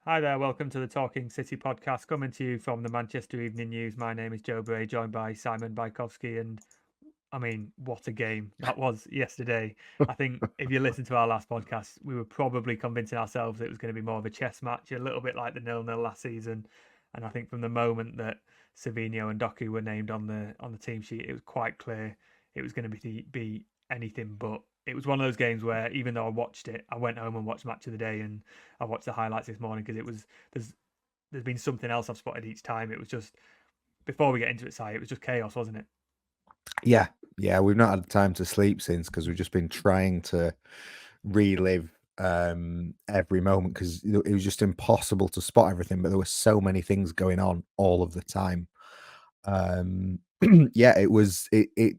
Hi there, welcome to the Talking City podcast, coming to you from the Manchester Evening News. My name is Joe Bray, joined by Simon Bajkowski, and I mean, what a game that was yesterday. I think if you listen to our last podcast, we were probably convincing ourselves it was going to be more of a chess match, a little bit like the 0-0 last season. And I think from the moment that Savino and Doku were named on the team sheet, it was quite clear it was going to be anything but. It was one of those games where even though I watched it, I went home and watched Match of the Day, and I watched the highlights this morning because there's been something else I've spotted each time. It was just before we get into it, Si, it was just chaos, wasn't it? Yeah, yeah, we've not had time to sleep since because we've just been trying to relive every moment because it was just impossible to spot everything, but there were so many things going on all of the time. Um, yeah, it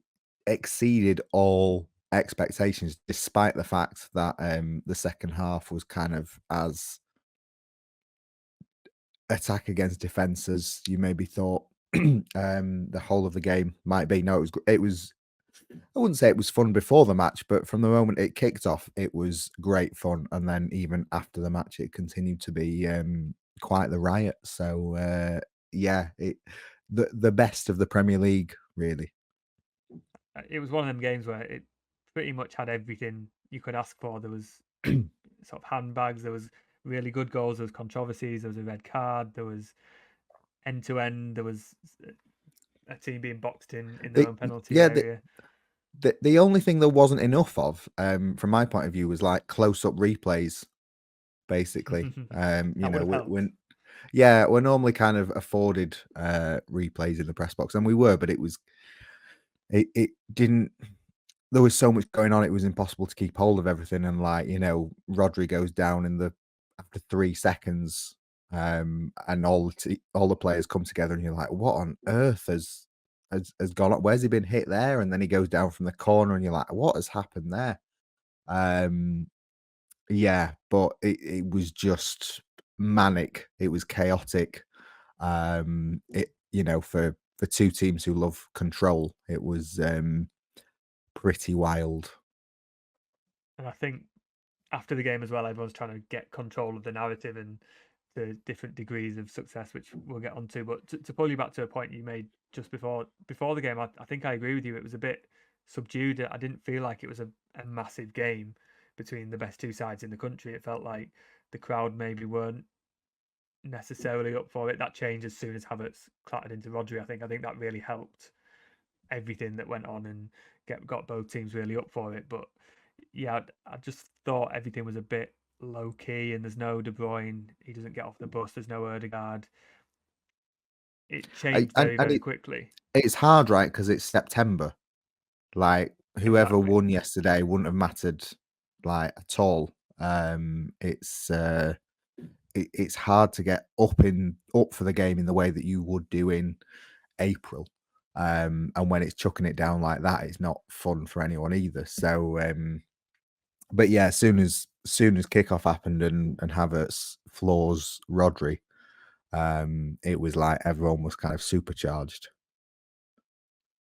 exceeded all expectations, despite the fact that the second half was kind of as attack against defense as you maybe thought the whole of the game might be. No, it was I wouldn't say it was fun before the match, but from the moment it kicked off, it was great fun. And then even after the match, it continued to be quite the riot. So yeah, the best of the Premier League, really. It was one of them games where it pretty much had everything you could ask for. There was sort of handbags, there was really good goals, there was controversies, there was a red card, there was end to end, there was a team being boxed in their The, own penalty yeah, area. the only thing there wasn't enough of, from my point of view, was like close up replays. Basically, That would have helped. we're normally kind of afforded replays in the press box, and we were, but it didn't. There was so much going on; it was impossible to keep hold of everything. And Rodri goes down after 3 seconds, and all the players come together, and you're like, "What on earth has gone on? Where's he been hit there?" And then he goes down from the corner, and you're like, "What has happened there?" Um, yeah, but it was just manic. It was chaotic. For two teams who love control, it was pretty wild. And I think after the game as well, everyone's trying to get control of the narrative and the different degrees of success, which we'll get onto. But to pull you back to a point you made just before the game, I think I agree with you. It was a bit subdued. I didn't feel like it was a massive game between the best two sides in the country. It felt like the crowd maybe weren't necessarily up for it. That changed as soon as Havertz clattered into Rodri. I think that really helped everything that went on and got both teams really up for it. But yeah, I just thought everything was a bit low key, and there's no De Bruyne. He doesn't get off the bus. There's no Odegaard. It I, changed and very, and very it, quickly. it's hard, right? Because it's September. Like whoever Exactly. won yesterday wouldn't have mattered like at all. It's hard to get up for the game in the way that you would do in April. And when it's chucking it down like that, it's not fun for anyone either. So, but yeah, as soon as kickoff happened and Havertz floors Rodri, it was like everyone was kind of supercharged.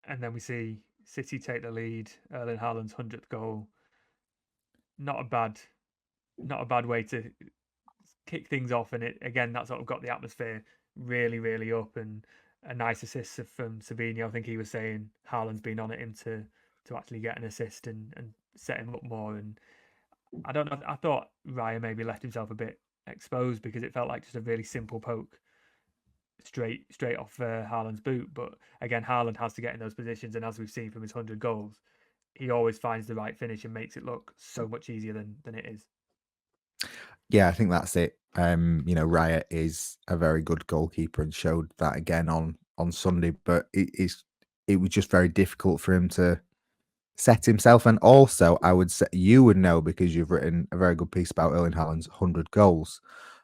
And then we see City take the lead. Erling Haaland's 100th goal. Not a bad, not a bad way to kick things off. And it again, that sort of got the atmosphere really, really up. And a nice assist from Savino. I think he was saying Haaland's been on at him to actually get an assist and set him up more. And I don't know. I thought Raya maybe left himself a bit exposed because it felt like just a really simple poke straight off Haaland's boot. But again, Haaland has to get in those positions, and as we've seen from his 100 goals, he always finds the right finish and makes it look so much easier than it is. Yeah, I think that's it. Raya is a very good goalkeeper and showed that again on Sunday, but it was just very difficult for him to set himself. And also, I would say you would know because you've written a very good piece about Erling Haaland's 100 goals.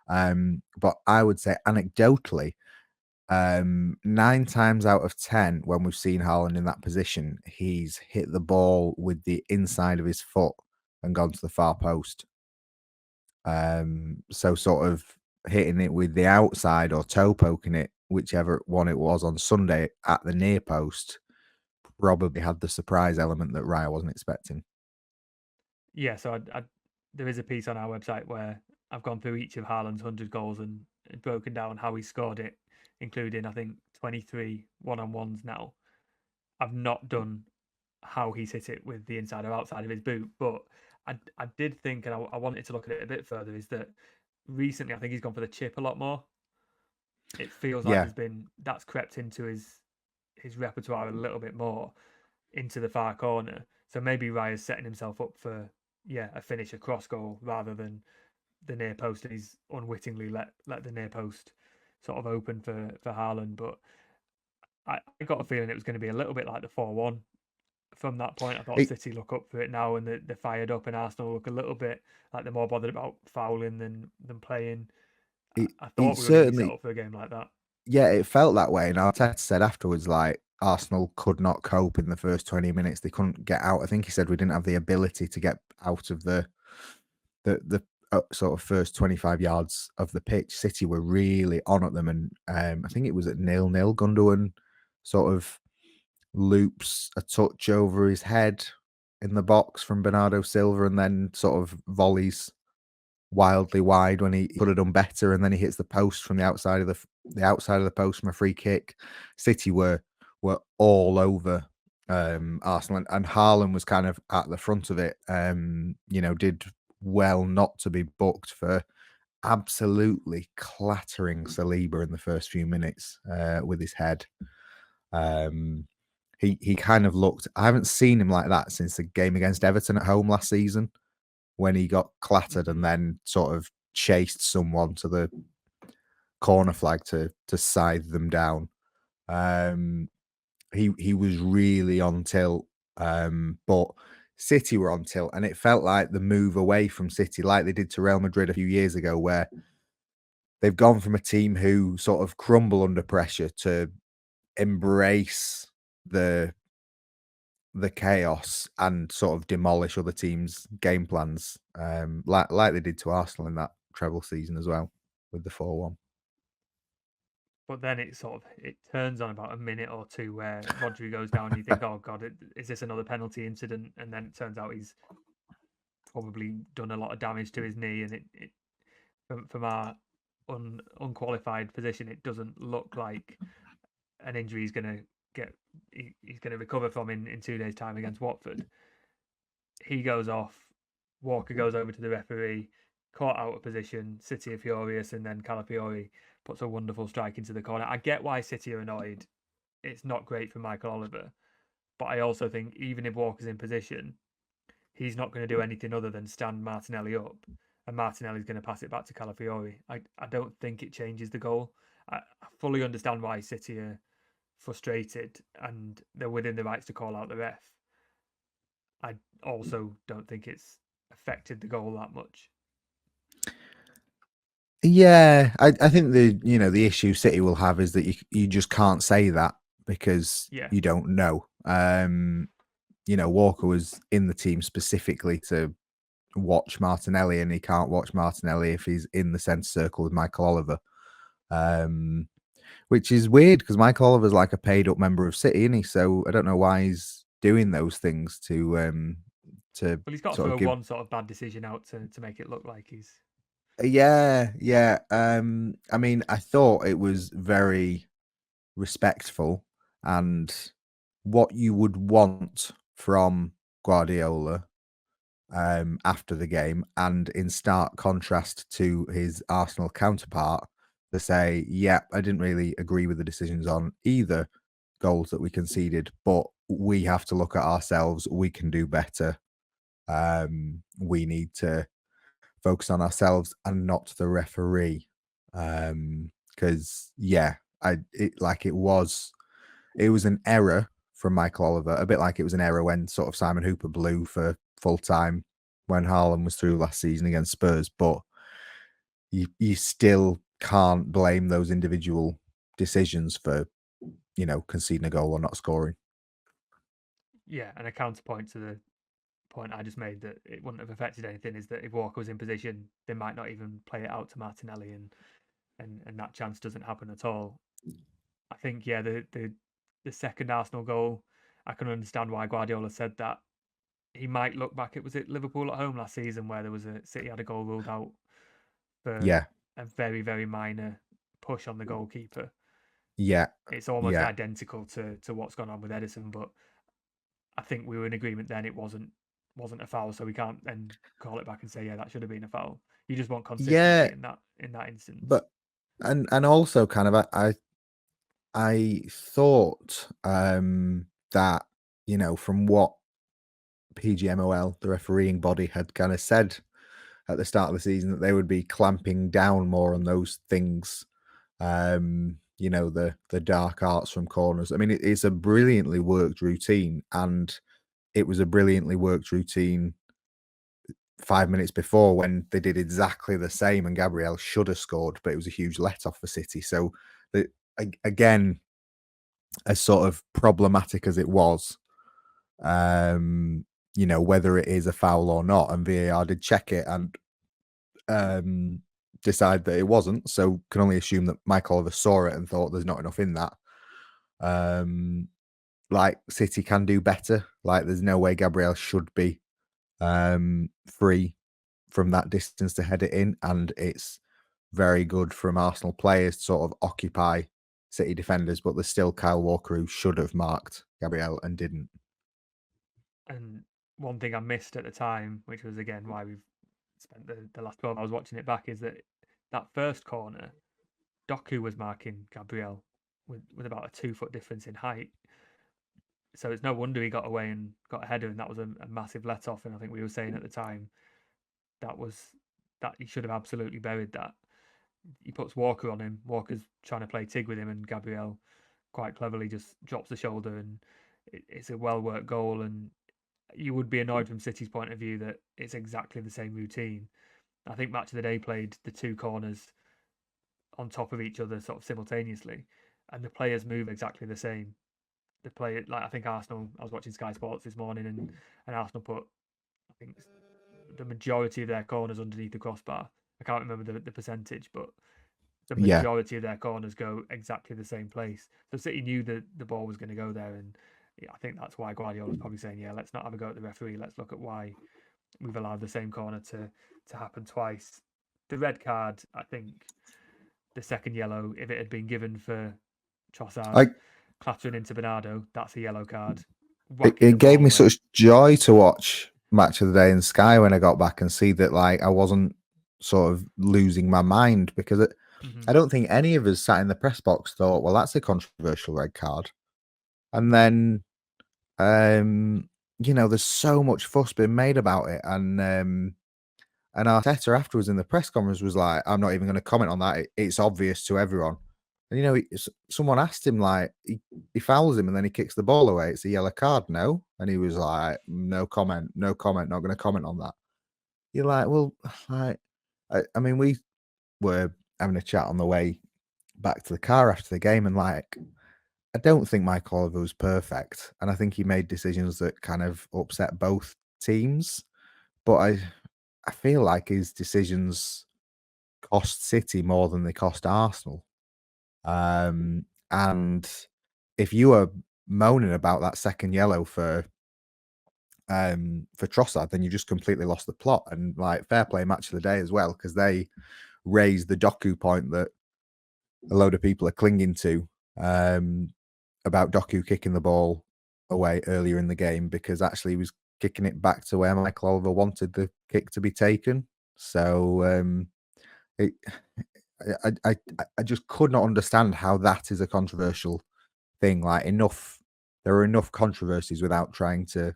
But I would say anecdotally, 9 times out of 10, when we've seen Haaland in that position, he's hit the ball with the inside of his foot and gone to the far post. So sort of hitting it with the outside or toe poking it, whichever one it was on Sunday at the near post, probably had the surprise element that Raya wasn't expecting. Yeah, so there is a piece on our website where I've gone through each of Haaland's 100 goals and broken down how he scored it, including I think 23 one-on-ones now. I've not done how he's hit it with the inside or outside of his boot, but I did think, and I wanted to look at it a bit further, is that recently I think he's gone for the chip a lot more. It feels like Yeah, that's crept into his repertoire a little bit more into the far corner. So maybe Raya's setting himself up for a finish, a cross goal rather than the near post, and he's unwittingly let the near post sort of open for Haaland. But I got a feeling it was going to be a little bit like the 4-1 from that point. I thought it, City look up for it now, and they're fired up, and Arsenal look a little bit like they're more bothered about fouling than playing. I it thought we were going to be set certainly, up for a game like that. yeah, it felt that way. And Arteta said afterwards, like Arsenal could not cope in the first 20 minutes. They couldn't get out. I think he said we didn't have the ability to get out of the sort of first 25 yards of the pitch. City were really on at them, and I think it was at 0-0. Gundogan sort of loops a touch over his head in the box from Bernardo Silva, and then sort of volleys wildly wide when he could have done better, and then he hits the post from the outside of the post from a free kick. City were all over Arsenal, and Haaland was kind of at the front of it. Did well not to be booked for absolutely clattering Saliba in the first few minutes with his head. He kind of looked. I haven't seen him like that since the game against Everton at home last season, when he got clattered and then sort of chased someone to the corner flag to scythe them down. He was really on tilt, but City were on tilt, and it felt like the move away from City, like they did to Real Madrid a few years ago, where they've gone from a team who sort of crumble under pressure to embrace the chaos and sort of demolish other teams' game plans, like they did to Arsenal in that treble season as well with the 4-1. But then it turns on about a minute or two where Rodri goes down. And you think, oh God, is this another penalty incident? And then it turns out he's probably done a lot of damage to his knee, and it from our unqualified position, it doesn't look like an injury he's going to get. He's going to recover from in 2 days' time against Watford. He goes off. Walker goes over to the referee, caught out of position. City are furious, and then Calafiori puts a wonderful strike into the corner. I get why City are annoyed. It's not great for Michael Oliver, but I also think even if Walker's in position, he's not going to do anything other than stand Martinelli up, and Martinelli's going to pass it back to Calafiori. I don't think it changes the goal. I fully understand why City are frustrated and they're within the rights to call out the ref. I also don't think it's affected the goal that much. Yeah, I think the issue City will have is that you just can't say that because Yeah, you don't know. Walker was in the team specifically to watch Martinelli, and he can't watch Martinelli if he's in the centre circle with Michael Oliver. Which is weird because Michael Oliver's like a paid up member of City, isn't he? So I don't know why he's doing those things to well, he's got to sort of throw give. one sort of bad decision out to make it look like he's. Yeah. I mean, I thought it was very respectful and what you would want from Guardiola after the game, and in stark contrast to his Arsenal counterpart, to say, yeah, I didn't really agree with the decisions on either goals that we conceded, but we have to look at ourselves. We can do better. We need to focus on ourselves and not the referee. Because it was an error from Michael Oliver, a bit like it was an error when sort of Simon Hooper blew for full time when Haaland was through last season against Spurs, but you still can't blame those individual decisions for conceding a goal or not scoring. Yeah, and a counterpoint to the point I just made that it wouldn't have affected anything is that if Walker was in position, they might not even play it out to Martinelli, and that chance doesn't happen at all. I think the second Arsenal goal, I can understand why Guardiola said that. He might look back. Was it Liverpool at home last season where there was City had a goal ruled out for Yeah, a very, very minor push on the goalkeeper. yeah, It's almost yeah, identical to what's gone on with Edison, but I think we were in agreement then it wasn't a foul, so we can't then call it back and say, yeah, that should have been a foul. You just want yeah. consistency in that instance. But and also kind of I thought that from what PGMOL, the refereeing body, had kind of said at the start of the season, that they would be clamping down more on those things. The dark arts from corners. I mean, it's a brilliantly worked routine, and it was a brilliantly worked routine 5 minutes before when they did exactly the same, and Gabriel should have scored, but it was a huge let off for City. So, again, as sort of problematic as it was, whether it is a foul or not, and VAR did check it and decide that it wasn't. So can only assume that Mike Oliver saw it and thought there's not enough in that. Like City can do better. Like there's no way Gabriel should be free from that distance to head it in, and it's very good from Arsenal players to sort of occupy City defenders, but there's still Kyle Walker who should have marked Gabriel and didn't. And one thing I missed at the time, which was again why we've spent the last 12 hours watching it back, is that first corner, Doku was marking Gabriel with about a 2 foot difference in height. So it's no wonder he got away and got a header, and that was a massive let off. And I think we were saying at the time that he should have absolutely buried that. He puts Walker on him. Walker's trying to play Tig with him, and Gabriel quite cleverly just drops the shoulder, and it's a well worked goal. And you would be annoyed from City's point of view that it's exactly the same routine. I think Match of the Day played the two corners on top of each other sort of simultaneously, and the players move exactly the same. The play like I think Arsenal. I was watching Sky Sports this morning, and Arsenal put I think the majority of their corners underneath the crossbar. I can't remember the percentage, but the Yeah, majority of their corners go exactly the same place. So City knew that the ball was going to go there, and yeah, I think that's why Guardiola's probably saying, yeah, let's not have a go at the referee. Let's look at why we've allowed the same corner to happen twice. The red card, I think, the second yellow, if it had been given for Trossard I clattering into Bernardo, that's a yellow card. it, Whacking the it gave ball me away. such joy to watch Match of the Day in Sky when I got back and see that like I wasn't sort of losing my mind, because Mm-hmm. I don't think any of us sat in the press box thought, well, that's a controversial red card. And then there's so much fuss being made about it, and Arteta afterwards in the press conference was like, I'm not even going to comment on that. It's obvious to everyone. And someone asked him, like, he fouls him and then he kicks the ball away. It's a yellow card, no? And he was like, no comment, not going to comment on that. You're like, well, like, I mean, we were having a chat on the way back to the car after the game, and like, I don't think Mike Oliver was perfect, and I think he made decisions that kind of upset both teams. But I feel like his decisions cost City more than they cost Arsenal. And if you were moaning about that second yellow for Trossard, then you just completely lost the plot. And like, fair play Match of the Day as well, because they raised the Doku point that a load of people are clinging to, about Doku kicking the ball away earlier in the game, because actually he was kicking it back to where Michael Oliver wanted the kick to be taken. So it, I just could not understand how that is a controversial thing. Like, there are enough controversies without trying to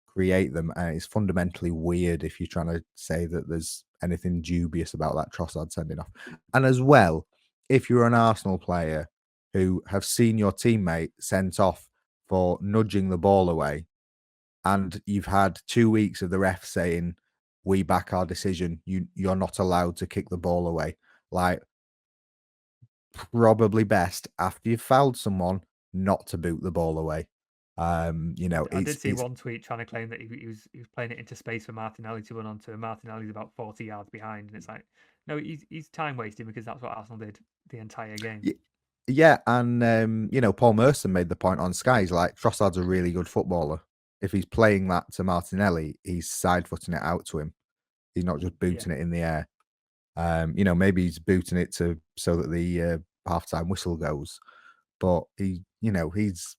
create them, and it's fundamentally weird if you're trying to say that there's anything dubious about that Trossard sending off. And as well, if you're an Arsenal player who have seen your teammate sent off for nudging the ball away, and you've had 2 weeks of the ref saying, we back our decision, you're not allowed to kick the ball away. Like, probably best after you've fouled someone not to boot the ball away. I did see It's one tweet trying to claim that he was playing it into space for Martinelli to run onto, and Martinelli's about 40 yards behind, and it's like, no, he's time wasting because that's what Arsenal did the entire game. yeah, and Paul Merson made the point on Sky. He's like, Trossard's a really good footballer. If he's playing that to Martinelli, he's side footing it out to him. He's not just Yeah, booting it in the air. Maybe he's booting it so that the halftime whistle goes, but there's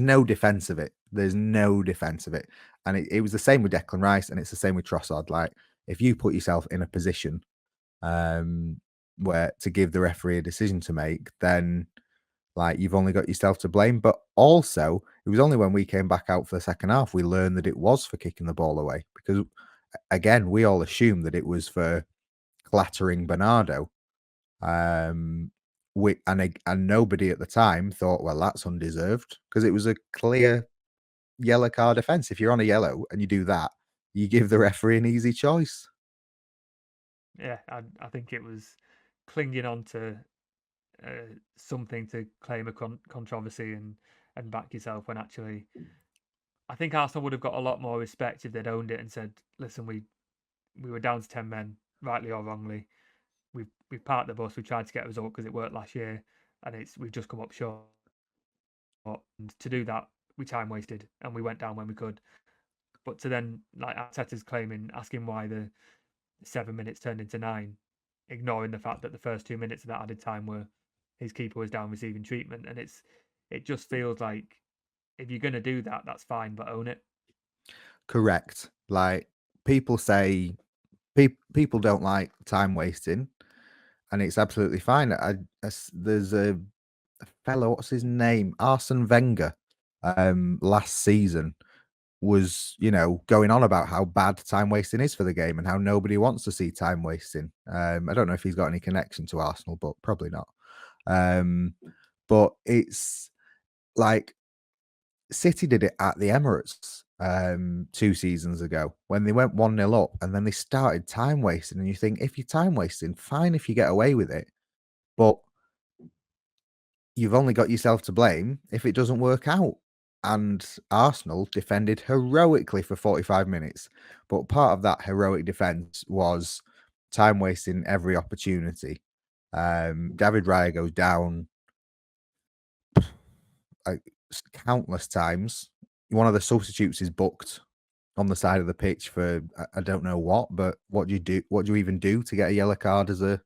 no defense of it. There's no defense of it, and it was the same with Declan Rice, and it's the same with Trossard. Like, if you put yourself in a position where to give the referee a decision to make, then like you've only got yourself to blame. But also, it was only when we came back out for the second half we learned that it was for kicking the ball away, because again we all assumed that it was for clattering Bernardo. And nobody at the time thought, well, that's undeserved, because it was a clear yellow card offence. If you're on a yellow and you do that, you give the referee an easy choice. Yeah, I think it was clinging on to something to claim a controversy and back yourself, when actually I think Arsenal would have got a lot more respect if they'd owned it and said, listen, we were down to 10 men, rightly or wrongly. We've parked the bus, we tried to get a result because it worked last year, and we've just come up short. And to do that, we time wasted and we went down when we could. But to then, like Arteta's claiming, asking why the 7 minutes turned into 9, ignoring the fact that the first 2 minutes of that added time were his keeper was down receiving treatment, and it just feels like if you're going to do that, that's fine, but own it. Correct. Like, people say people don't like time wasting, and it's absolutely fine. There's a fellow, what's his name, Arsene Wenger, last season was going on about how bad time wasting is for the game and how nobody wants to see time wasting. I don't know if he's got any connection to Arsenal, but probably not. But it's like City did it at the Emirates 2 seasons ago when they went 1-0 up, and then they started time wasting. And you think, if you're time wasting, fine if you get away with it, but you've only got yourself to blame if it doesn't work out. And Arsenal defended heroically for 45 minutes. But part of that heroic defense was time wasting every opportunity. David Raya goes down countless times. One of the substitutes is booked on the side of the pitch for I don't know what, but what do you do? What do you even do to get a yellow card as a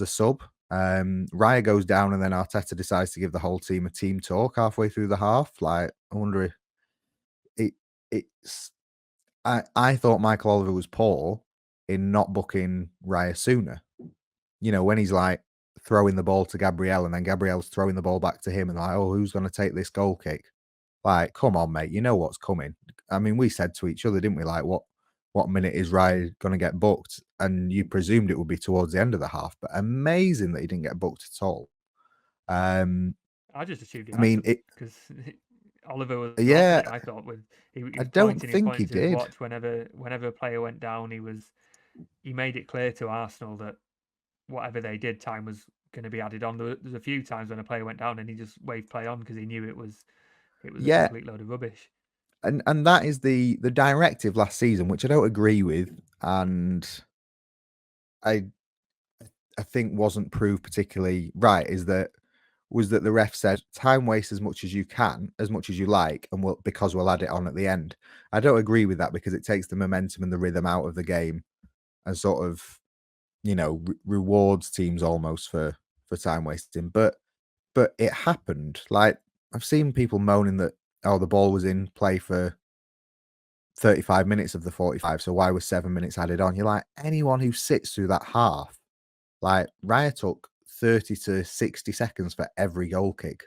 sub? Raya goes down, and then Arteta decides to give the whole team a team talk halfway through the half. Like, I wonder if it's. I thought Michael Oliver was poor in not booking Raya sooner. When he's like throwing the ball to Gabriel, and then Gabriel's throwing the ball back to him, and like, oh, who's going to take this goal kick? Like, come on, mate, you know what's coming. I mean, we said to each other, didn't we? Like, what minute is Raya going to get booked? And you presumed it would be towards the end of the half, but amazing that he didn't get booked at all. I just assumed he I had mean, to, because Oliver was on yeah, it. I thought he I was don't pointing think he to his did. watch whenever a player went down. He made it clear to Arsenal that whatever they did, time was going to be added on. There's a few times when a player went down and he just waved play on because he knew it was a Yeah, complete load of rubbish. and that is the directive last season, which I don't agree with, and I think wasn't proved particularly right. Was that the ref said time waste as much as you can, as much as you like, and because we'll add it on at the end. I don't agree with that, because it takes the momentum and the rhythm out of the game, and sort of rewards teams almost for time wasting. But it happened. Like, I've seen people moaning that, oh, the ball was in play for 35 minutes of the 45, so why was 7 minutes added on? You're like, anyone who sits through that half, like, Raya took 30 to 60 seconds for every goal kick,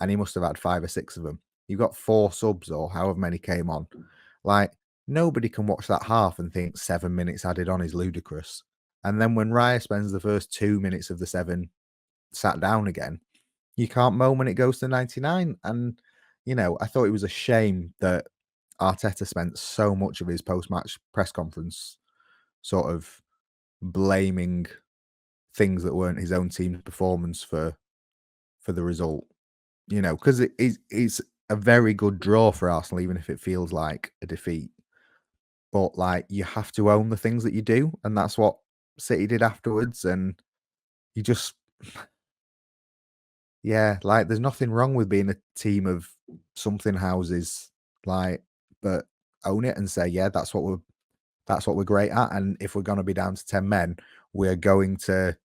and he must have had 5 or 6 of them. You've got 4 subs or however many came on. Like, nobody can watch that half and think 7 minutes added on is ludicrous. And then when Raya spends the first 2 minutes of the 7 sat down again, you can't moan when it goes to 99. And, I thought it was a shame that Arteta spent so much of his post-match press conference sort of blaming things that weren't his own team's performance for the result. Because it's a very good draw for Arsenal, even if it feels like a defeat. But like, you have to own the things that you do, and that's what City did afterwards. And you just, yeah, like, there's nothing wrong with being a team of something houses, like, but own it and say, yeah, that's what That's what we're great at. And if we're going to be down to 10 men, we're going to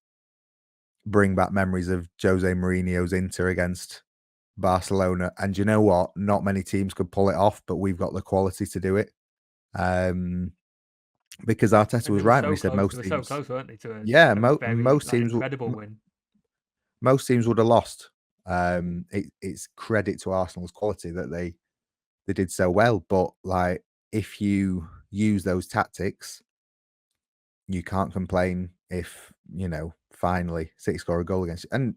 bring back memories of Jose Mourinho's Inter against Barcelona. And you know what? Not many teams could pull it off, but we've got the quality to do it. Because Arteta And was they were right when he so said close. They most were so teams, close, weren't they, to yeah, a very most teams, incredible win. most teams would have lost. It's credit to Arsenal's quality that they did so well. But like, if you use those tactics, you can't complain if finally City score a goal against you. And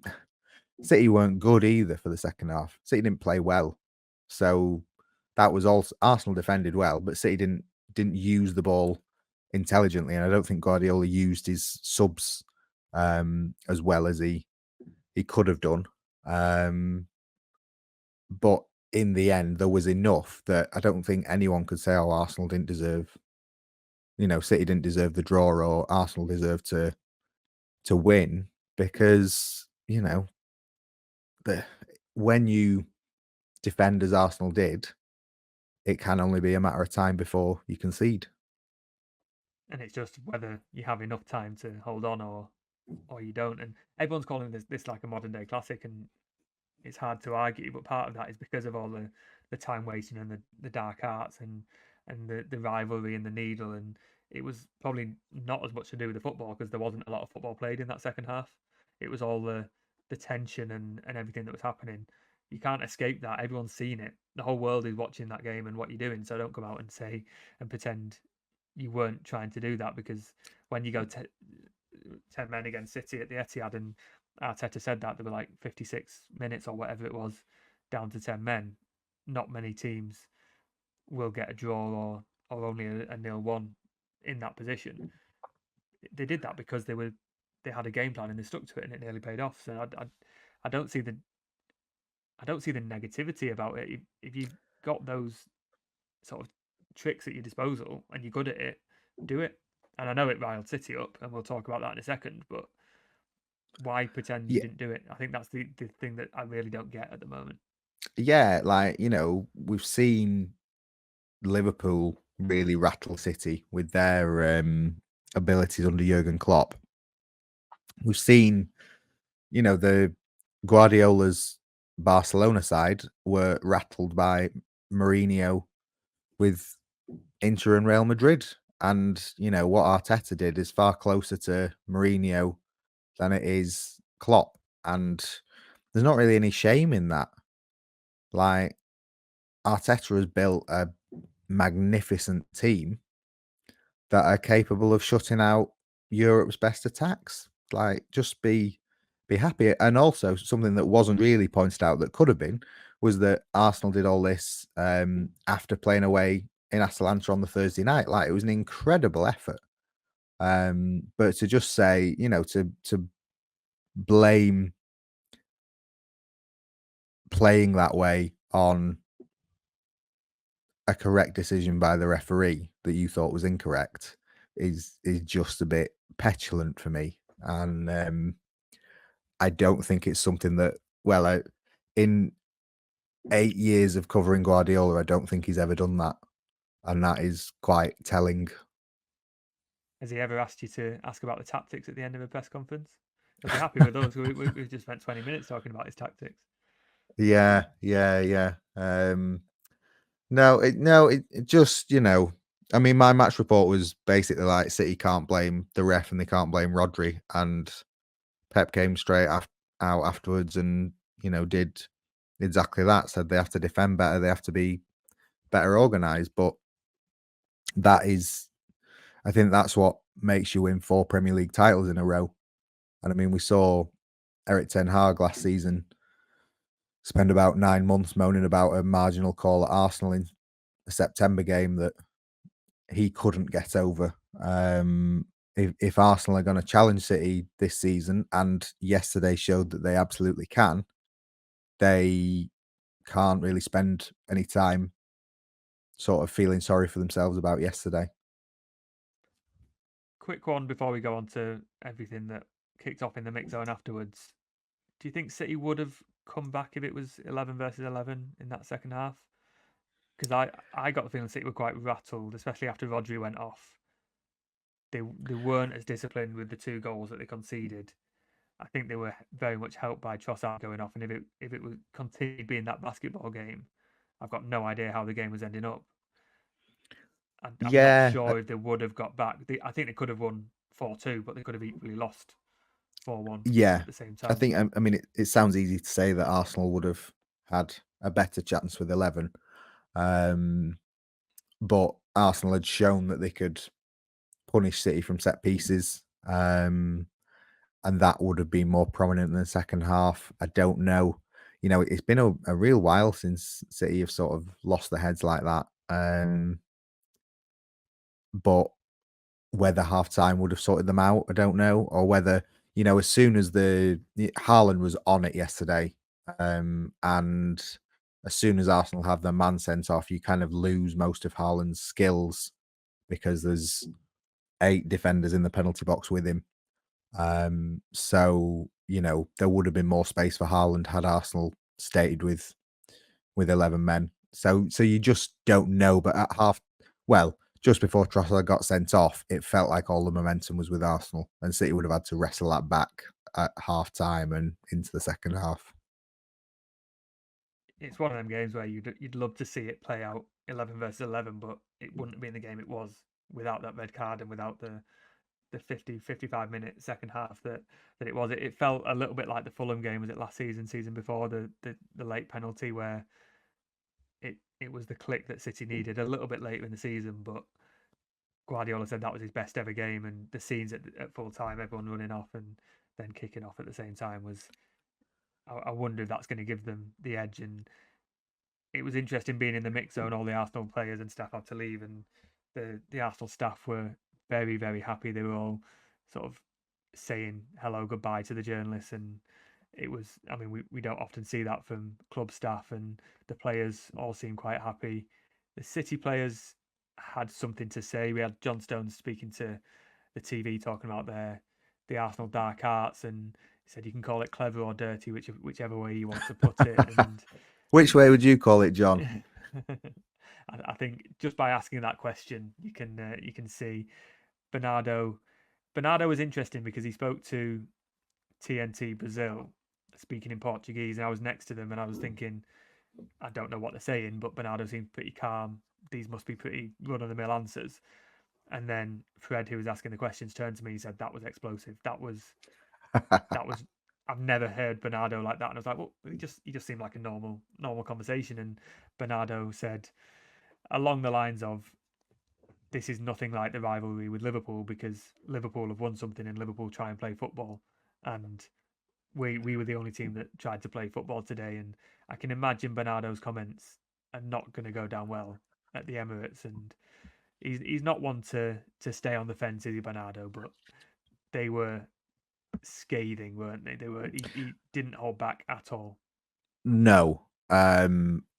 City weren't good either for the second half. City didn't play well, so that was also Arsenal defended well, but City didn't use the ball intelligently, and I don't think Guardiola used his subs as well as he could have done. But in the end, there was enough that I don't think anyone could say, "Oh, Arsenal didn't deserve." City didn't deserve the draw, or Arsenal deserved to win, because the when you defend as Arsenal did, it can only be a matter of time before you concede. And it's just whether you have enough time to hold on or you don't. And everyone's calling this like a modern day classic, and it's hard to argue. But part of that is because of all the time wasting and the dark arts and the rivalry and the needle. And it was probably not as much to do with the football because there wasn't a lot of football played in that second half. It was all the tension and everything that was happening. You can't escape that. Everyone's seen it. The whole world is watching that game and what you're doing. So don't come out and say and pretend you weren't trying to do that, because when you go 10 men against City at the Etihad, and Arteta said that there were like 56 minutes or whatever it was down to 10 men, not many teams will get a draw or only a 0-1 in that position. They did that because they had a game plan and they stuck to it, and it nearly paid off. So I don't see the negativity about it. If you've got those sort of tricks at your disposal and you're good at it, do it. And I know it riled City up, and we'll talk about that in a second, but why pretend you Yeah, didn't do it? I think that's the thing that I really don't get at the moment. yeah, like we've seen Liverpool really rattle City with their abilities under Jurgen Klopp. We've seen, the Guardiola's Barcelona side were rattled by Mourinho with Inter and Real Madrid. And, what Arteta did is far closer to Mourinho than it is Klopp. And there's not really any shame in that. Like, Arteta has built a magnificent team that are capable of shutting out Europe's best attacks. Like, just be happy. And also, something that wasn't really pointed out that could have been was that Arsenal did all this after playing away in Atalanta on the Thursday night. Like, it was an incredible effort. But to just say, to blame playing that way on a correct decision by the referee that you thought was incorrect is just a bit petulant for me. And I don't think it's something that, in 8 years of covering Guardiola, I don't think he's ever done that. And that is quite telling. Has he ever asked you to ask about the tactics at the end of a press conference? He'll be happy with us. We've just spent 20 minutes talking about his tactics. Yeah, yeah, yeah. No, it just, I mean, my match report was basically like City can't blame the ref and they can't blame Rodri. And Pep came straight out afterwards and, did exactly that. Said they have to defend better, they have to be better organised. But I think that's what makes you win 4 Premier League titles in a row. And I mean, we saw Eric Ten Hag last season spend about 9 months moaning about a marginal call at Arsenal in a September game that he couldn't get over. If Arsenal are going to challenge City this season, and yesterday showed that they absolutely can, they can't really spend any time sort of feeling sorry for themselves about yesterday. Quick one before we go on to everything that kicked off in the mix zone afterwards. Do you think City would have come back if it was 11 versus 11 in that second half? Because I got the feeling City were quite rattled, especially after Rodri went off. they weren't as disciplined with the 2 goals that they conceded. I think they were very much helped by Trossard going off, and if it was continued being that basketball game, I've got no idea how the game was ending up. I'm not Yeah, sure if they would have got back. I think they could have won 4-2, but they could have equally lost 4-1 yeah. at the same I time. think I mean it sounds easy to say that Arsenal would have had a better chance with 11, but Arsenal had shown that they could punish City from set pieces, and that would have been more prominent in the second half. I don't know. You know, it's been a real while since City have sort of lost their heads like that. But whether half time would have sorted them out, I don't know. Or whether, you know, as soon as Haaland was on it yesterday, and as soon as Arsenal have their man sent off, you kind of lose most of Haaland's skills because there's 8 defenders in the penalty box with him. So, you know, there would have been more space for Haaland had Arsenal stayed with 11 men. So you just don't know. But just before Trossard got sent off, it felt like all the momentum was with Arsenal, and City would have had to wrestle that back at half time and into the second half. It's one of them games where you'd love to see it play out 11 versus 11, but it wouldn't have been the game it was without that red card and without the 55-minute second half that it was. It felt a little bit like the Fulham game, was it last season before, the late penalty where it was the click that City needed a little bit later in the season, but Guardiola said that was his best ever game, and the scenes at full time, everyone running off and then kicking off at the same time was. I wonder if that's going to give them the edge. And it was interesting being in the mix zone. All the Arsenal players and staff had to leave, and the Arsenal staff were very, very happy. They were all sort of saying hello, goodbye to the journalists, and it was. I mean, we don't often see that from club staff, and the players all seemed quite happy. The City players had something to say. We had John Stones speaking to the TV talking about the Arsenal dark arts, and he said you can call it clever or dirty, whichever way you want to put it. And Which way would you call it, John? I think just by asking that question, you can see Bernardo. Bernardo was interesting because he spoke to TNT Brazil, speaking in Portuguese, and I was next to them, and I was thinking, I don't know what they're saying, but Bernardo seemed pretty calm. These must be pretty run-of-the-mill answers. And then Fred, who was asking the questions, turned to me and said, "That was explosive. That was. I've never heard Bernardo like that." And I was like, "Well, he just seemed like a normal conversation." And Bernardo said along the lines of, "This is nothing like the rivalry with Liverpool because Liverpool have won something and Liverpool try and play football, and we were the only team that tried to play football today." And I can imagine Bernardo's comments are not going to go down well at the Emirates, and he's not one to stay on the fence, is he, Bernardo? But they were scathing, weren't they? He didn't hold back at all. No,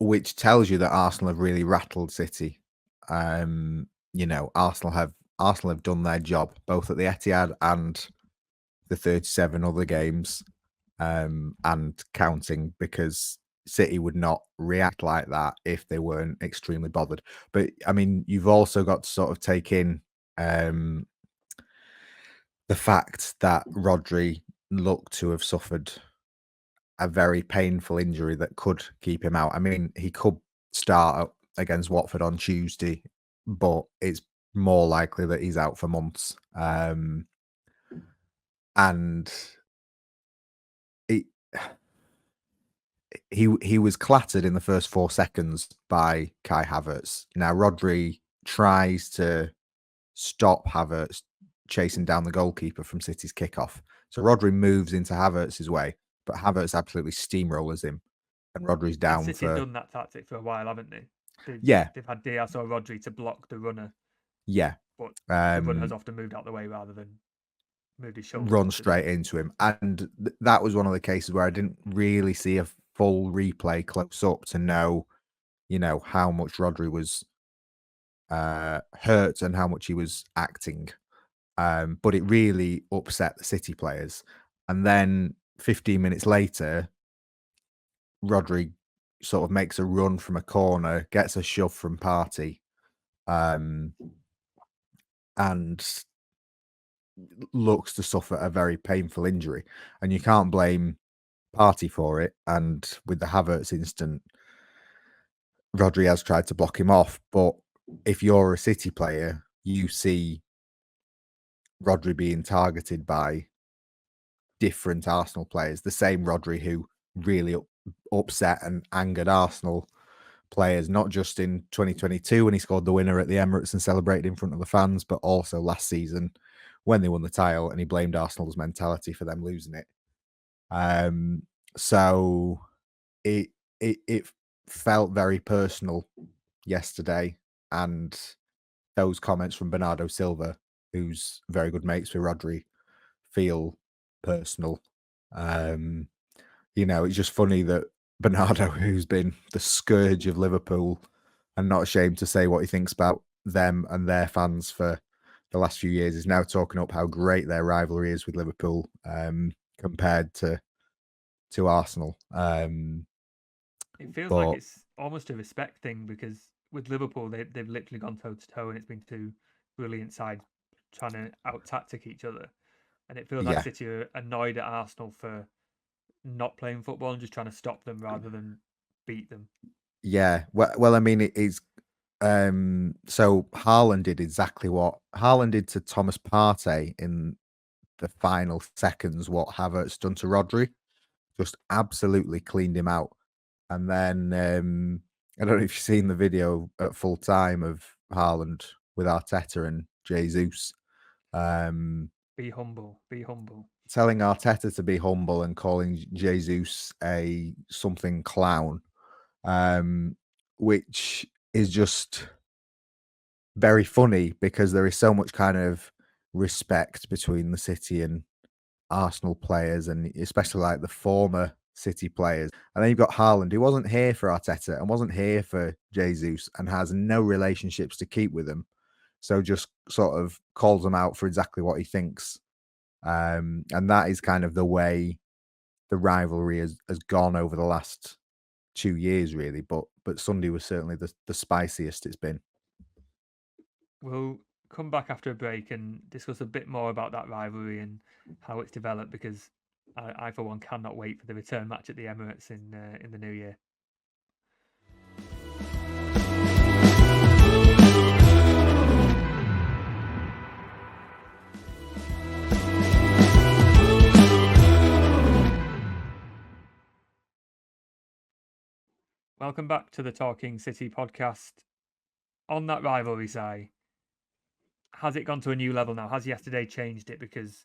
which tells you that Arsenal have really rattled City. You know, Arsenal have done their job both at the Etihad and the 37 other games, and counting, because City would not react like that if they weren't extremely bothered. But I mean, you've also got to sort of take in the fact that Rodri looked to have suffered a very painful injury that could keep him out. I mean, he could start against Watford on Tuesday, but it's more likely that he's out for months. And it, he was clattered in the first 4 seconds by Kai Havertz. Now Rodri tries to stop Havertz chasing down the goalkeeper from City's kickoff. So Rodri moves into Havertz's way, but Havertz absolutely steamrollers him, and Rodri's And down City have for done that tactic for a while, haven't they? yeah, They've had Diaz or Rodri to block the runner, yeah. but the runner has often moved out the way rather than moved his shoulders Run up, as it straight were. into him. And that was one of the cases where I didn't really see a full replay close up to know, you know, how much Rodri was hurt and how much he was acting. But it really upset the City players. And then 15 minutes later, Rodri sort of makes a run from a corner, gets a shove from Partey, and looks to suffer a very painful injury, and you can't blame Partey for it. And with the Havertz incident, Rodri has tried to block him off. But if you're a City player, you see Rodri being targeted by different Arsenal players, the same Rodri who really upset and angered Arsenal players, not just in 2022 when he scored the winner at the Emirates and celebrated in front of the fans, but also last season when they won the title and he blamed Arsenal's mentality for them losing it. So it felt very personal yesterday, and those comments from Bernardo Silva, who's very good mates with Rodri, feel personal. It's just funny that Bernardo, who's been the scourge of Liverpool and not ashamed to say what he thinks about them and their fans for the last few years, is now talking up how great their rivalry is with Liverpool compared to Arsenal. It feels like it's almost a respect thing, because with Liverpool, they've literally gone toe to toe, and it's been two brilliant sides trying to out tactic each other. And it feels like City are annoyed at Arsenal for not playing football and just trying to stop them rather than beat them. Yeah, well, I mean, it's so Haaland did exactly what Haaland did to Thomas Partey in the final seconds what Havertz done to Rodri, just absolutely cleaned him out. And then I don't know if you've seen the video at full time of Haaland with Arteta and Jesus. Be humble, be humble. Telling Arteta to be humble and calling Jesus a something clown, which is just very funny because there is so much kind of respect between the City and Arsenal players, and especially like the former City players. And then you've got Haaland, who wasn't here for Arteta and wasn't here for Jesus and has no relationships to keep with him. So just sort of calls them out for exactly what he thinks. And that is kind of the way the rivalry has gone over the last 2 years, really. But Sunday was certainly the spiciest it's been. We'll come back after a break and discuss a bit more about that rivalry and how it's developed, because I for one, cannot wait for the return match at the Emirates in the new year. Welcome back to the Talking City podcast. On that rivalry side, has it gone to a new level now? Has yesterday changed it? Because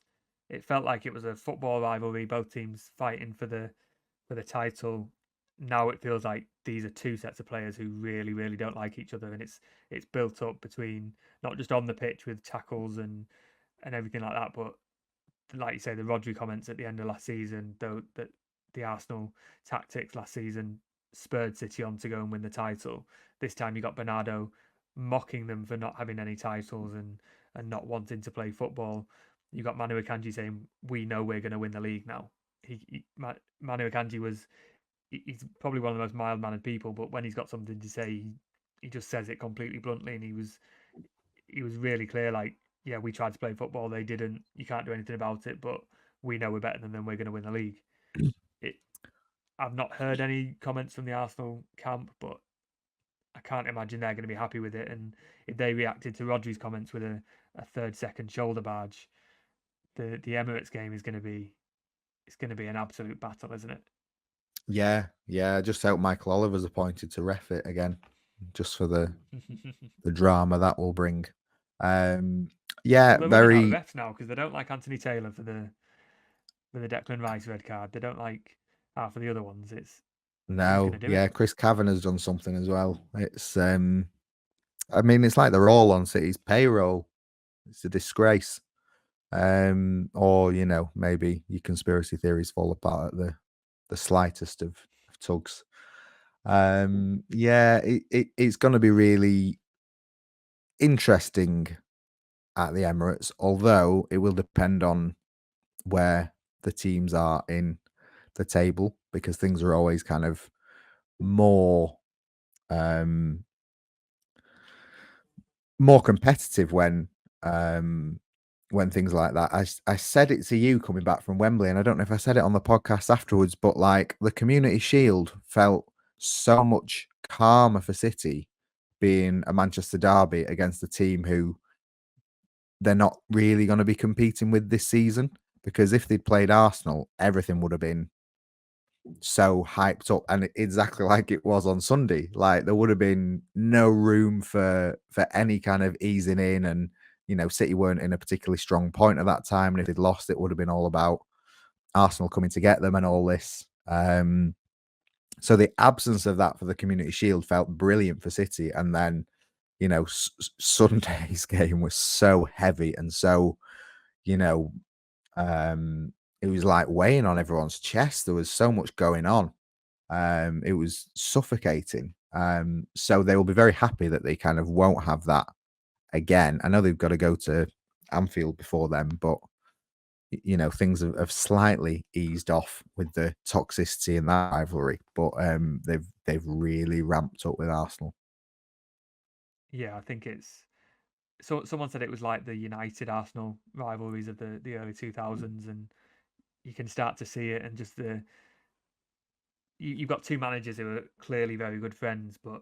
it felt like it was a football rivalry, both teams fighting for the title. Now it feels like these are two sets of players who really, really don't like each other, and it's built up between, not just on the pitch with tackles and everything like that, but like you say, the Rodri comments at the end of last season, though, that the Arsenal tactics last season spurred City on to go and win the title. This time you got Bernardo mocking them for not having any titles and not wanting to play football. You got Manu Akanji saying, "We know we're going to win the league now." Manu Akanji he's probably one of the most mild-mannered people, but when he's got something to say, he just says it completely bluntly, and he was really clear. Like, yeah, we tried to play football, they didn't. You can't do anything about it, but we know we're better than them. We're going to win the league. I've not heard any comments from the Arsenal camp, but I can't imagine they're going to be happy with it. And if they reacted to Rodri's comments with a 30-second shoulder barge, the Emirates game is going to be an absolute battle, isn't it? Yeah. I just hope Michael Oliver's appointed to ref it again, just for the drama that will bring. Yeah, well, very. Running out of refs now because they don't like Anthony Taylor for the Declan Rice red card. They don't like half of the other ones. It's no, yeah. Chris Cavan has done something as well. It's I mean, it's like they're all on City's payroll. It's a disgrace. Or maybe your conspiracy theories fall apart at the slightest of tugs. Yeah, it's going to be really interesting at the Emirates, although it will depend on where the teams are in the table, because things are always kind of more competitive when when things like that. I said it to you coming back from Wembley, and I don't know if I said it on the podcast afterwards, but like the Community Shield felt so much calmer for City being a Manchester derby against a team who they're not really going to be competing with this season. Because if they'd played Arsenal, everything would have been so hyped up, and exactly like it was on Sunday. Like there would have been no room for any kind of easing in, and City weren't in a particularly strong point at that time, and if they'd lost, it would have been all about Arsenal coming to get them and all this. So the absence of that for the Community Shield felt brilliant for City, and then Sunday's game was so heavy and so you know it was like weighing on everyone's chest. There was so much going on. It was suffocating. So they will be very happy that they kind of won't have that again. I know they've got to go to Anfield before then, but things have slightly eased off with the toxicity in that rivalry. But they've really ramped up with Arsenal. Yeah, I think it's so. Someone said it was like the United Arsenal rivalries of the early 2000s, and you can start to see it. And just you've got two managers who are clearly very good friends, but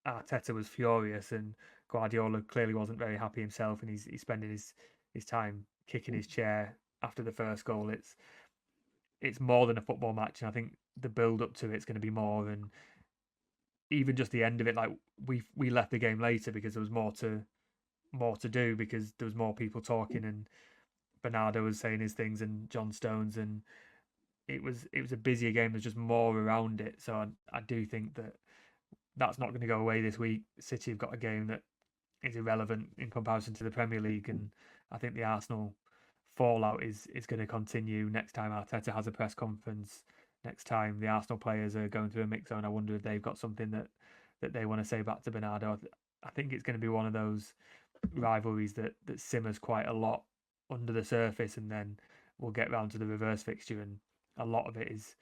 Arteta was furious, and Guardiola clearly wasn't very happy himself, and he's spending his time kicking his chair after the first goal. It's more than a football match, and I think the build up to it's going to be more, and even just the end of it. Like we left the game later because there was more to do, because there was more people talking, and Bernardo was saying his things, and John Stones, and it was a busier game. There's just more around it, so I do think that's not going to go away this week. City have got a game that is irrelevant in comparison to the Premier League, and I think the Arsenal fallout is going to continue next time Arteta has a press conference. Next time the Arsenal players are going through a mix zone, I wonder if they've got something that they want to say back to Bernardo. I think it's going to be one of those rivalries that simmers quite a lot under the surface, and then we'll get round to the reverse fixture, and a lot of it is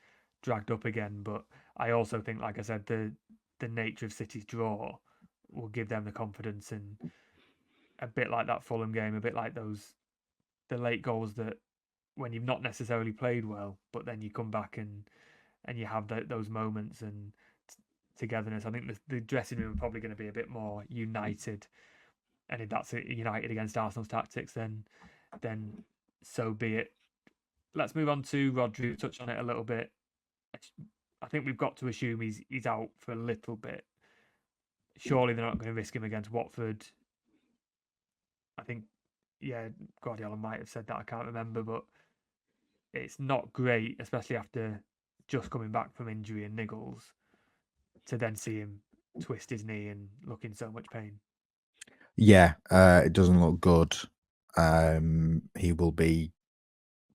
dragged up again. But I also think, like I said, the nature of City's draw will give them the confidence, and a bit like that Fulham game, a bit like the late goals that when you've not necessarily played well, but then you come back and you have those moments and togetherness. I think the dressing room are probably going to be a bit more united, and if that's united against Arsenal's tactics, then so be it. Let's move on to Rodri. Touch on it a little bit. I think we've got to assume he's out for a little bit. Surely they're not going to risk him against Watford. I think, yeah, Guardiola might have said that. I can't remember, but it's not great, especially after just coming back from injury and niggles, to then see him twist his knee and look in so much pain. Yeah, it doesn't look good. He will be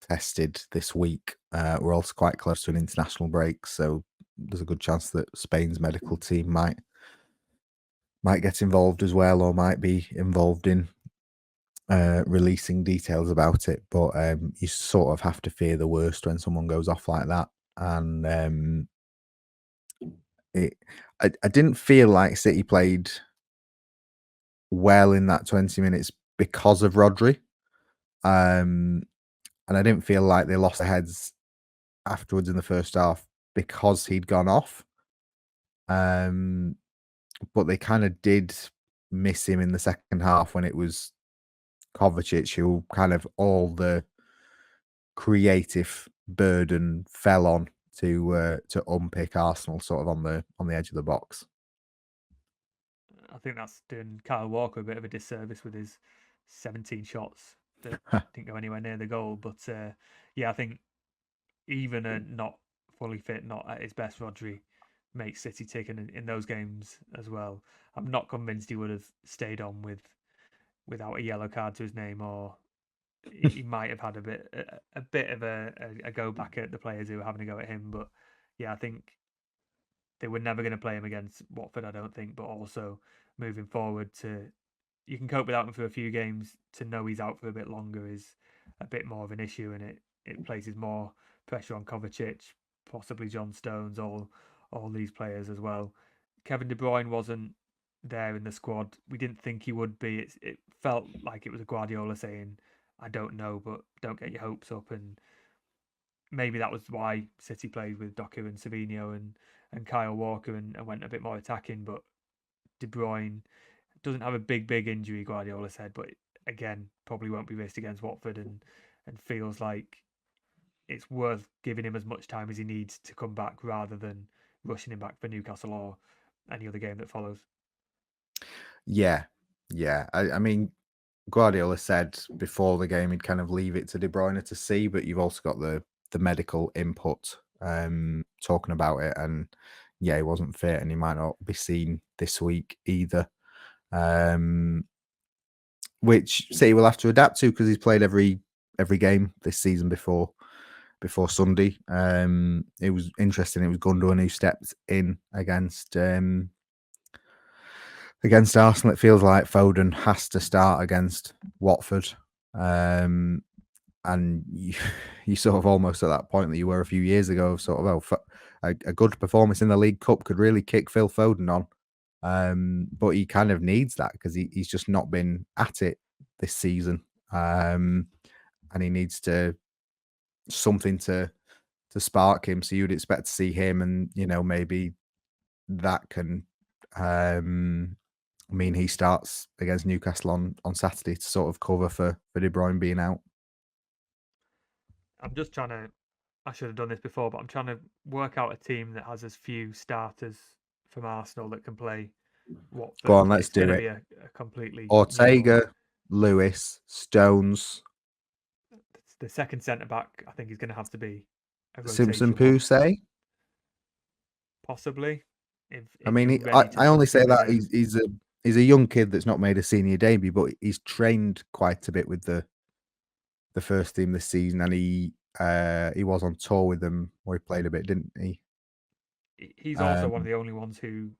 tested this week. We're also quite close to an international break, so there's a good chance that Spain's medical team might get involved as well, or might be involved in releasing details about it. But you sort of have to fear the worst when someone goes off like that. And I didn't feel like City played well in that 20 minutes because of Rodri. And I didn't feel like they lost their heads afterwards in the first half because he'd gone off. But they kind of did miss him in the second half when it was Kovacic who kind of all the creative burden fell on to unpick Arsenal sort of on the edge of the box. I think that's doing Kyle Walker a bit of a disservice with his 17 shots that didn't go anywhere near the goal. But yeah, I think even a not fully fit, not at his best, Rodri makes City tick in those games as well. I'm not convinced he would have stayed on without a yellow card to his name, or he might have had a bit of a go back at the players who were having a go at him. But yeah, I think they were never going to play him against Watford, I don't think. But also moving forward, you can cope without him for a few games. To know he's out for a bit longer is a bit more of an issue, and it places more pressure on Kovacic, possibly John Stones, all these players as well. Kevin De Bruyne wasn't there in the squad. We didn't think he would be. It felt like it was a Guardiola saying, I don't know, but don't get your hopes up. And maybe that was why City played with Doku and Savino and Kyle Walker and went a bit more attacking. But De Bruyne doesn't have a big injury, Guardiola said, but again, probably won't be risked against Watford and feels like it's worth giving him as much time as he needs to come back rather than rushing him back for Newcastle or any other game that follows. Yeah, yeah. I mean, Guardiola said before the game he'd kind of leave it to De Bruyne to see, but you've also got the medical input talking about it, and yeah, he wasn't fit, and he might not be seen this week either. Which City will have to adapt to because he's played every game this season before Sunday. It was interesting. It was Gundogan who stepped in against Arsenal. It feels like Foden has to start against Watford. And you sort of almost at that point that you were a few years ago, sort of, a good performance in the League Cup could really kick Phil Foden on. But he kind of needs that because he's just not been at it this season. And he needs something to spark him. So you'd expect to see him, and maybe that can mean he starts against Newcastle on Saturday to sort of cover for De Bruyne being out. I'm just trying to. I should have done this before, but I'm trying to work out a team that has as few starters from Arsenal that can play Watford. Go on, let's it's do going to it. be a completely Ortega, Lewis, Stones, the second centre back. I think is going to have to be a Simpson, rotation one. Pusey. Possibly. If I mean, you're ready to I only say substitute that him. he's a young kid that's not made a senior debut, but he's trained quite a bit with the first team this season, and he was on tour with them where he played a bit, didn't he? He's also one of the only ones who,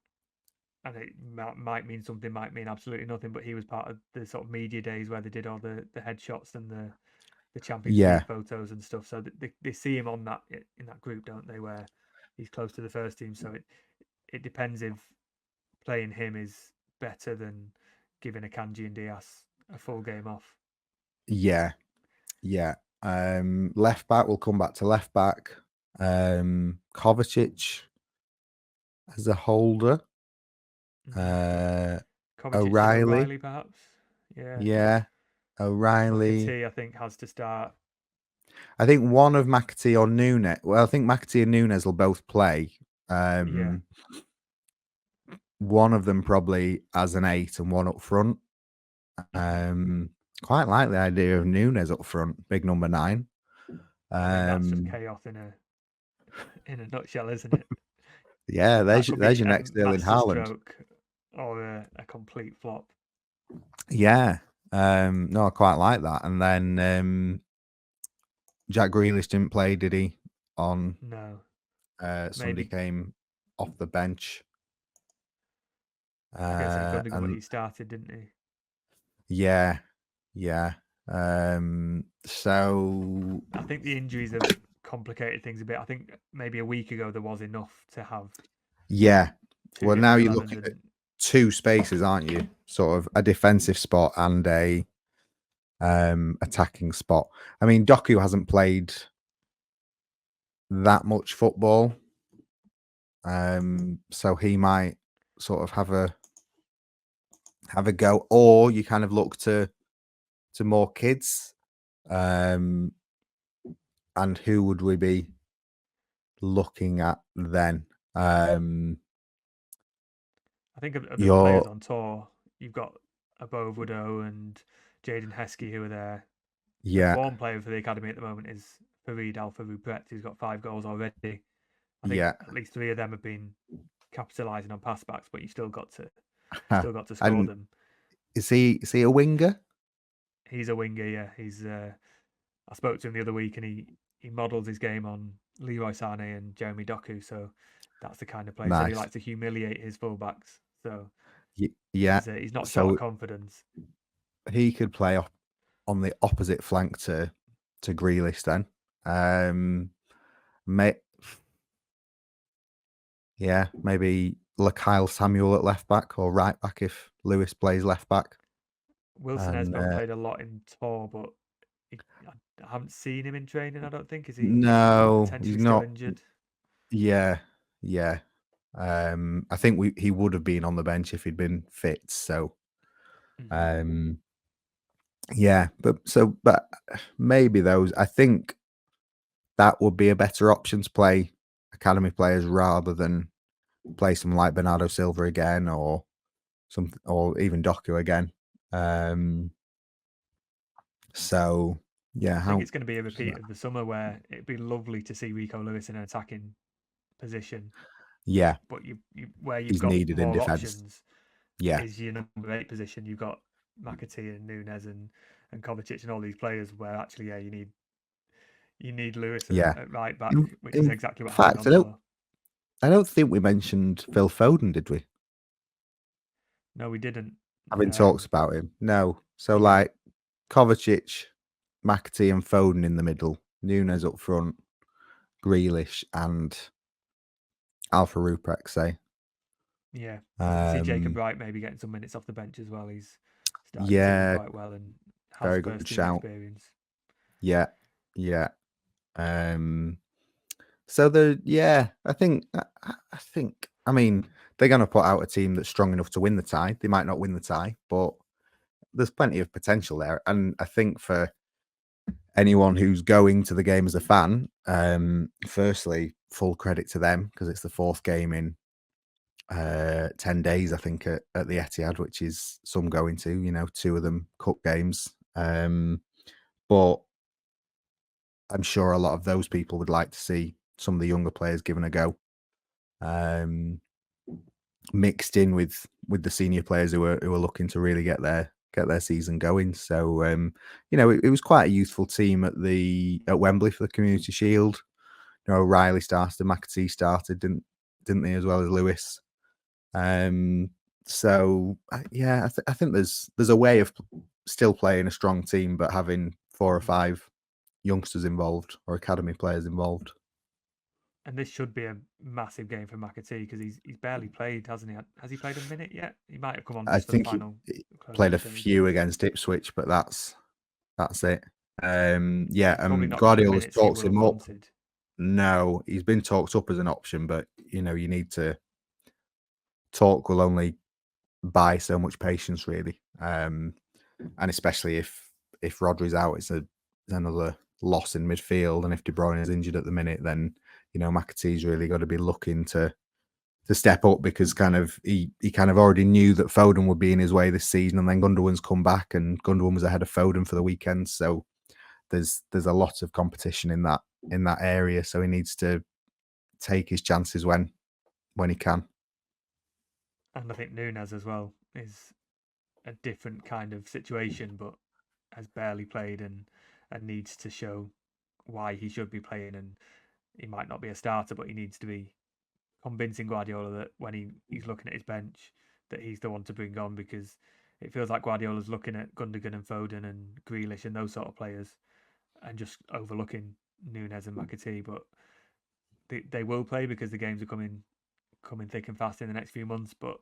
and it might mean something, might mean absolutely nothing, but he was part of the sort of media days where they did all the headshots and the Champions Yeah, League photos and stuff. So they see him on that in that group, don't they? Where he's close to the first team. So it depends if playing him is better than giving Akanji and Diaz a full game off. yeah. Left back, we'll come back to left back. Kovacic as a holder. Kovacic and O'Reilly. O'Reilly, perhaps. Yeah. O'Reilly. McAtee, I think, has to start. I think one of McAtee or Nunes. Well, I think McAtee and Nunes will both play. One of them probably as an 8 and one up front. Quite like the idea of Nunes up front, big number 9. I mean, that's just chaos in a nutshell, isn't it? Yeah, there's your next Erling Haaland. Stroke or a complete flop. Yeah, no, I quite like that. And then Jack Grealish didn't play, did he? On no, Sunday came off the bench. I guess Gundogan, but he started, didn't he? Yeah. So I think the injuries have complicated things a bit. I think maybe a week ago there was enough to have. Yeah. Well, now you're looking at 2 spaces, aren't you? Sort of a defensive spot and a attacking spot. I mean, Doku hasn't played that much football, so he might sort of have a go, or you kind of look to more kids. And who would we be looking at then? I think of the players on tour. You've got Abo Vudo and Jaden Heskey who are there. Yeah. The form player for the academy at the moment is Farid Alpha Rupret, who's got 5 goals already. I think at least 3 of them have been capitalising on passbacks, but you've still got to score them. Is he a winger? He's a winger, yeah. He's I spoke to him the other week, and he models his game on Leroy Sané and Jeremy Doku, so that's the kind of player. Nice. So he likes to humiliate his fullbacks. So yeah, he's not short of confidence. He could play on the opposite flank to Grealish then. Maybe Kyle Samuel at left back or right back if Lewis plays left back. Wilson Esbon played a lot in tour, but haven't seen him in training. I don't think is he No, he's potentially still not. injured. Yeah, yeah. I think he would have been on the bench if he'd been fit. So, Mhm. yeah, but maybe those. I think that would be a better option to play academy players rather than play someone like Bernardo Silva again or something, or even Doku again. So yeah, I think how? it's going to be a repeat of the summer where it'd be lovely to see Rico Lewis in an attacking position, Yeah, but where you've he's got needed in more defence. options Yeah, is your number 8 position. You've got McAtee and Nunes and Kovacic and all these players where actually you need Lewis yeah. at right back, In, which is in exactly what happened fact, on tour. I don't think we mentioned Phil Foden, did we? No, we didn't. Having talks Um, about him. No. So yeah, like Kovacic, McAtee, and Foden in the middle, Nunes up front, Grealish and Alpha Ruprecht, say. yeah. I can see Jacob Um, Wright maybe getting some minutes off the bench as well. He's started the season yeah, quite well and has very first good team shout. experience. Yeah, yeah. Um, so I mean they're going to put out a team that's strong enough to win the tie. They might not win the tie, but there's plenty of potential there. And I think for anyone who's going to the game as a fan, firstly, full credit to them because it's the fourth game in 10 days, I think, at the Etihad, which is some going to, two of them cup games. But I'm sure a lot of those people would like to see some of the younger players given a go, mixed in with the senior players who are looking to really get their season going. So it was quite a youthful team at Wembley for the Community Shield. Riley started, McAtee started, didn't they, as well as Lewis. So yeah, I think there's a way of still playing a strong team, but having 4 or 5 youngsters involved or academy players involved. And this should be a massive game for McAtee because he's barely played, hasn't he? Has he played a minute yet? He might have come on I just for the think he final played closing a stages. few against Ipswich, but that's it. Yeah, It's probably not the Guardiola's minutes he talked will have him up. wanted. No, he's been talked up as an option, but you need to talk will only buy so much patience, really. And especially if Rodri's out, it's another loss in midfield, and if De Bruyne is injured at the minute, then McAtee's really got to be looking to step up because he kind of already knew that Foden would be in his way this season, and then Gundogan's come back, and Gundogan was ahead of Foden for the weekend, so there's a lot of competition in that area, so he needs to take his chances when he can. And I think Nunes as well is a different kind of situation, but has barely played and needs to show why he should be playing. And he might not be a starter, but he needs to be convincing Guardiola that when he's looking at his bench, that he's the one to bring on because it feels like Guardiola's looking at Gundogan and Foden and Grealish and those sort of players and just overlooking Nunes and McAtee. But they will play because the games are coming thick and fast in the next few months. But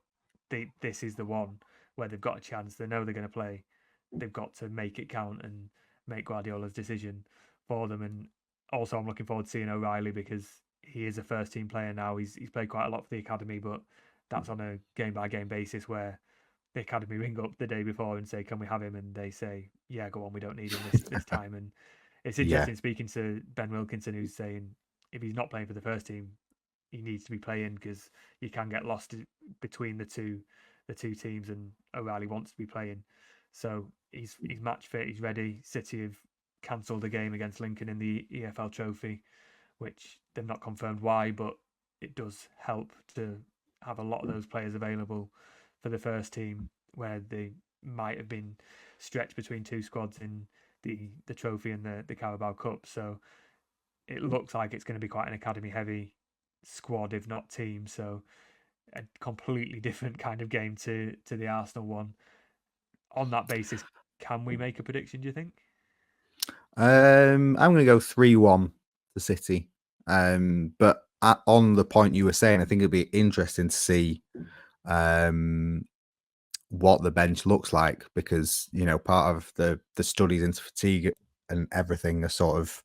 this is the one where they've got a chance. They know they're going to play. They've got to make it count and make Guardiola's decision for them. And also, I'm looking forward to seeing O'Reilly because he is a first team player now. He's played quite a lot for the academy, but that's on a game by game basis where the academy ring up the day before and say, "Can we have him?" And they say, "Yeah, go on. We don't need him this time." And it's Yeah, interesting speaking to Ben Wilkinson, who's saying if he's not playing for the first team, he needs to be playing because you can get lost between the two teams, and O'Reilly wants to be playing. So he's match fit, he's ready. City have cancelled the game against Lincoln in the EFL Trophy, which they've not confirmed why, but it does help to have a lot of those players available for the first team where they might have been stretched between two squads in the trophy and the Carabao Cup. So it looks like it's going to be quite an academy heavy squad, if not team. So a completely different kind of game to the Arsenal one. On that basis, can we make a prediction? Do you think? I'm going to go 3-1 to City. But on the point you were saying, I think it'd be interesting to see what the bench looks like because part of the studies into fatigue and everything are sort of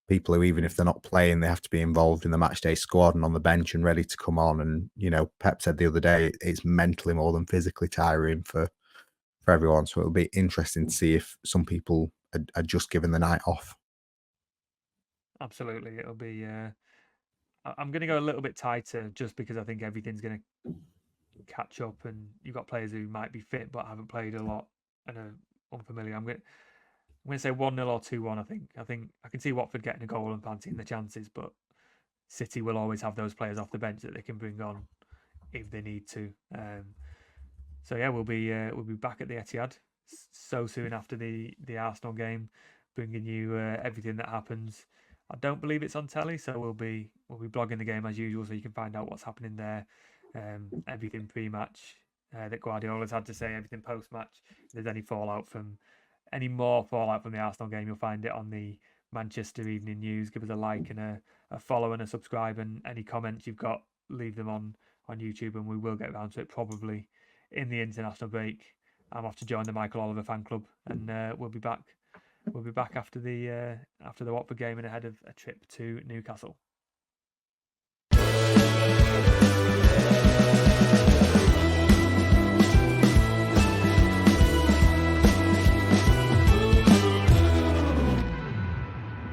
people who, even if they're not playing, they have to be involved in the match day squad and on the bench and ready to come on. And, you know, Pep said the other day, it's mentally more than physically tiring for everyone. So it'll be interesting to see if some people are just given the night off. Absolutely. It'll be, I'm going to go a little bit tighter just because I think everything's going to catch up and you've got players who might be fit but haven't played a lot and are unfamiliar. I'm going to say 1-0 or 2-1. I think I can see Watford getting a goal and fancying the chances, but City will always have those players off the bench that they can bring on if they need to. So yeah, we'll be back at the Etihad so soon after the Arsenal game, bringing you everything that happens. I don't believe it's on telly, so we'll be blogging the game as usual, so you can find out what's happening there. Everything pre-match that Guardiola's had to say, everything post-match. If there's any more fallout from the Arsenal game, you'll find it on the Manchester Evening News. Give us a like and a follow and a subscribe, and any comments you've got, leave them on YouTube, and we will get around to it probably in the international break. I'm off to join the Michael Oliver fan club, and we'll be back. We'll be back after the Watford game and ahead of a trip to Newcastle.